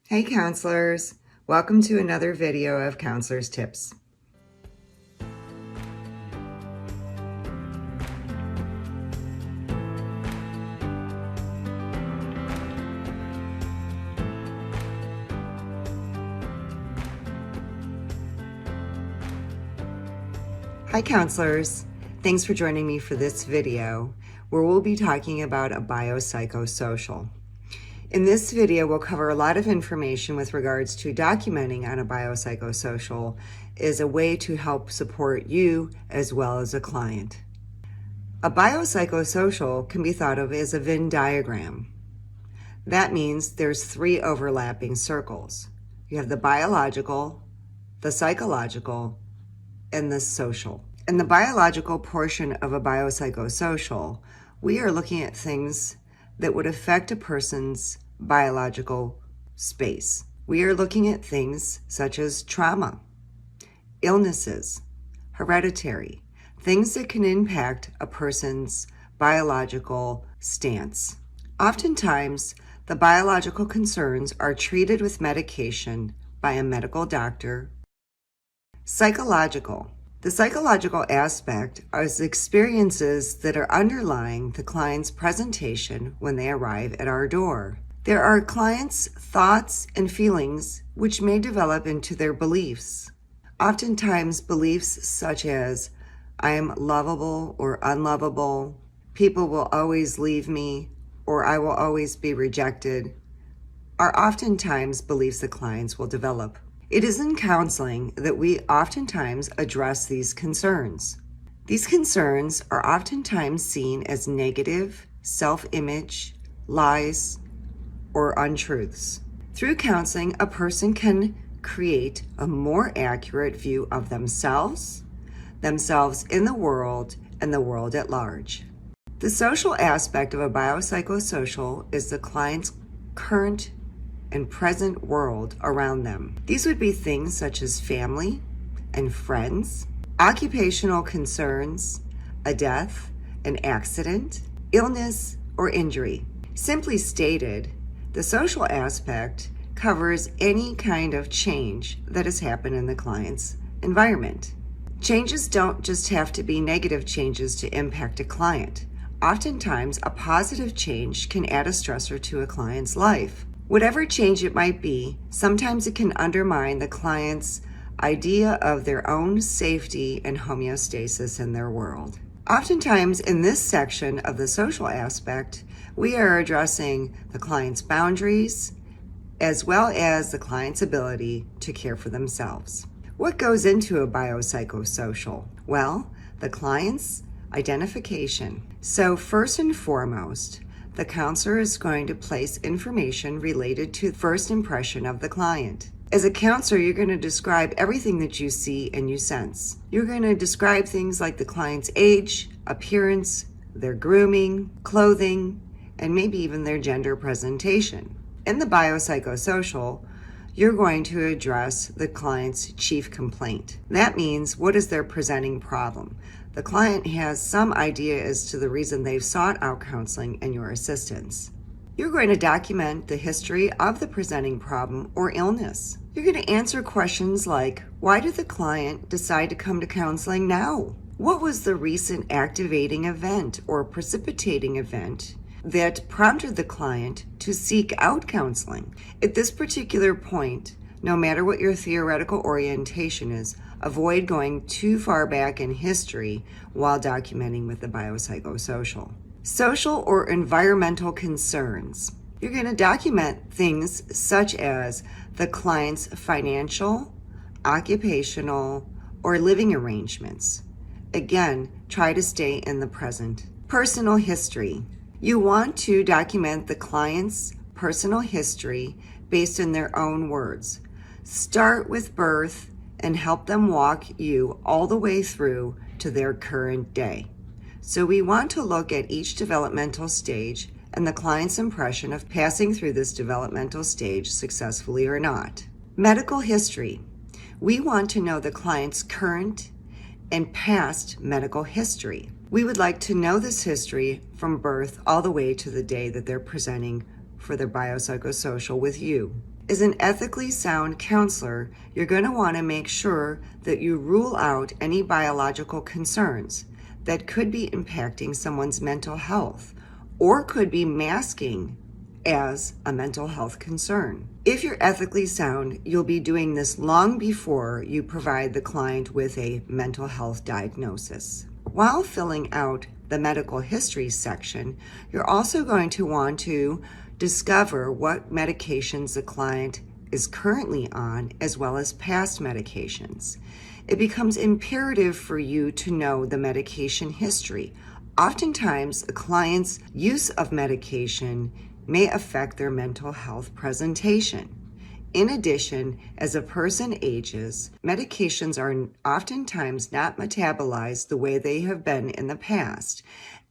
Hey counselors, welcome to another video of Counselors Tips. Hi counselors, thanks for joining me for this video where we'll be talking about a biopsychosocial. In this video, we'll cover a lot of information with regards to documenting on a biopsychosocial as a way to help support you as well as a client. A biopsychosocial can be thought of as a Venn diagram. That means there's 3 overlapping circles. You have the biological, the psychological, and the social. In the biological portion of a biopsychosocial, we are looking at things that would affect a person's biological space. We are looking at things such as trauma, illnesses, hereditary, things that can impact a person's biological stance. Oftentimes, the biological concerns are treated with medication by a medical doctor. Psychological. The psychological aspect is experiences that are underlying the client's presentation when they arrive at our door. There are clients' thoughts and feelings which may develop into their beliefs. Oftentimes, beliefs such as, I am lovable or unlovable, people will always leave me, or I will always be rejected, are oftentimes beliefs that clients will develop. It is in counseling that we oftentimes address these concerns. These concerns are oftentimes seen as negative, self-image, lies, or untruths. Through counseling, a person can create a more accurate view of themselves in the world, and the world at large. The social aspect of a biopsychosocial is the client's current and present world around them. These would be things such as family and friends, occupational concerns, a death, an accident, illness, or injury. Simply stated, the social aspect covers any kind of change that has happened in the client's environment. Changes don't just have to be negative changes to impact a client. Oftentimes, a positive change can add a stressor to a client's life. Whatever change it might be, sometimes it can undermine the client's idea of their own safety and homeostasis in their world. Oftentimes, in this section of the social aspect, we are addressing the client's boundaries as well as the client's ability to care for themselves. What goes into a biopsychosocial? Well, the client's identification. So first and foremost, the counselor is going to place information related to the first impression of the client. As a counselor, you're going to describe everything that you see and you sense. You're going to describe things like the client's age, appearance, their grooming, clothing, and maybe even their gender presentation. In the biopsychosocial, you're going to address the client's chief complaint. That means, what is their presenting problem? The client has some idea as to the reason they've sought out counseling and your assistance. You're going to document the history of the presenting problem or illness. You're going to answer questions like, why did the client decide to come to counseling now? What was the recent activating event or precipitating event that prompted the client to seek out counseling? At this particular point, no matter what your theoretical orientation is, avoid going too far back in history while documenting with the biopsychosocial. Social or environmental concerns. You're going to document things such as the client's financial, occupational, or living arrangements. Again, try to stay in the present. Personal history. You want to document the client's personal history based on their own words. Start with birth and help them walk you all the way through to their current day. So we want to look at each developmental stage and the client's impression of passing through this developmental stage successfully or not. Medical history. We want to know the client's current and past medical history. We would like to know this history from birth all the way to the day that they're presenting for their biopsychosocial with you. As an ethically sound counselor, you're going to want to make sure that you rule out any biological concerns that could be impacting someone's mental health or could be masking as a mental health concern. If you're ethically sound, you'll be doing this long before you provide the client with a mental health diagnosis. While filling out the medical history section, you're also going to want to discover what medications the client is currently on, as well as past medications. It becomes imperative for you to know the medication history. Oftentimes, a client's use of medication may affect their mental health presentation. In addition, as a person ages, medications are oftentimes not metabolized the way they have been in the past.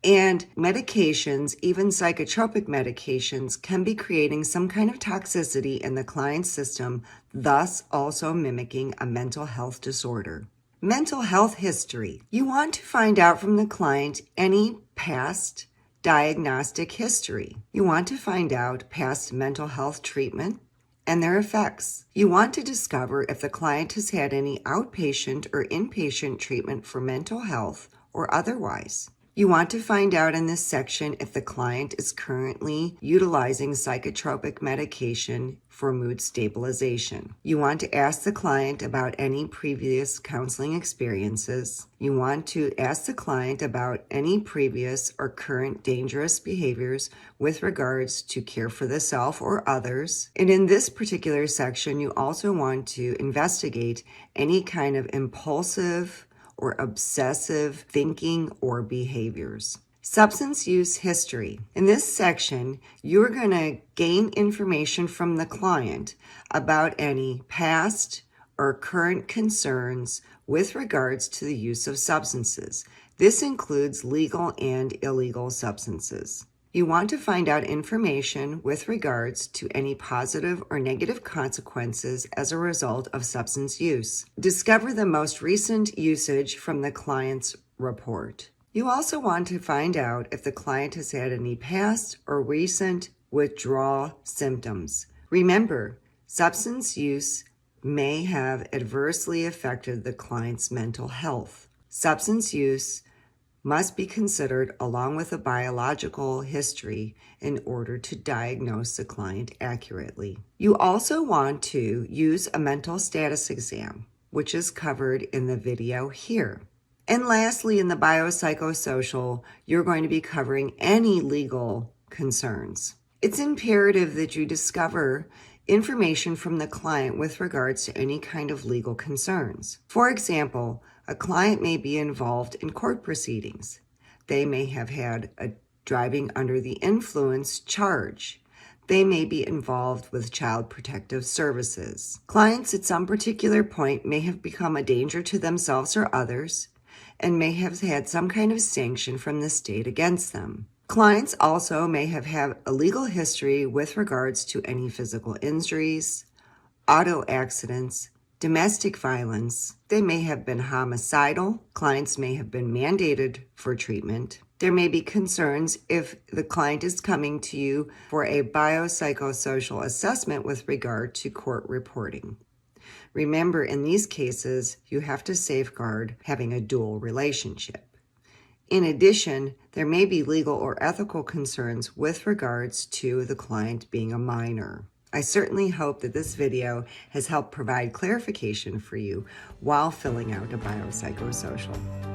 And medications, even psychotropic medications, can be creating some kind of toxicity in the client's system, thus also mimicking a mental health disorder. Mental health history. You want to find out from the client any past diagnostic history. You want to find out past mental health treatment and their effects. You want to discover if the client has had any outpatient or inpatient treatment for mental health or otherwise. You want to find out in this section if the client is currently utilizing psychotropic medication for mood stabilization. You want to ask the client about any previous counseling experiences. You want to ask the client about any previous or current dangerous behaviors with regards to care for the self or others. And in this particular section, you also want to investigate any kind of impulsive or obsessive thinking or behaviors. Substance use history. In this section, you're going to gain information from the client about any past or current concerns with regards to the use of substances. This includes legal and illegal substances. You want to find out information with regards to any positive or negative consequences as a result of substance use. Discover the most recent usage from the client's report. You also want to find out if the client has had any past or recent withdrawal symptoms. Remember, substance use may have adversely affected the client's mental health. Substance use must be considered along with a biological history in order to diagnose the client accurately. You also want to use a mental status exam, which is covered in the video here. And lastly, in the biopsychosocial, you're going to be covering any legal concerns. It's imperative that you discover information from the client with regards to any kind of legal concerns. For example, a client may be involved in court proceedings. They may have had a driving under the influence charge. They may be involved with Child Protective Services. Clients at some particular point may have become a danger to themselves or others and may have had some kind of sanction from the state against them. Clients also may have had a legal history with regards to any physical injuries, auto accidents, domestic violence. They may have been homicidal. Clients may have been mandated for treatment. There may be concerns if the client is coming to you for a biopsychosocial assessment with regard to court reporting. Remember, in these cases, you have to safeguard having a dual relationship. In addition, there may be legal or ethical concerns with regards to the client being a minor. I certainly hope that this video has helped provide clarification for you while filling out a biopsychosocial.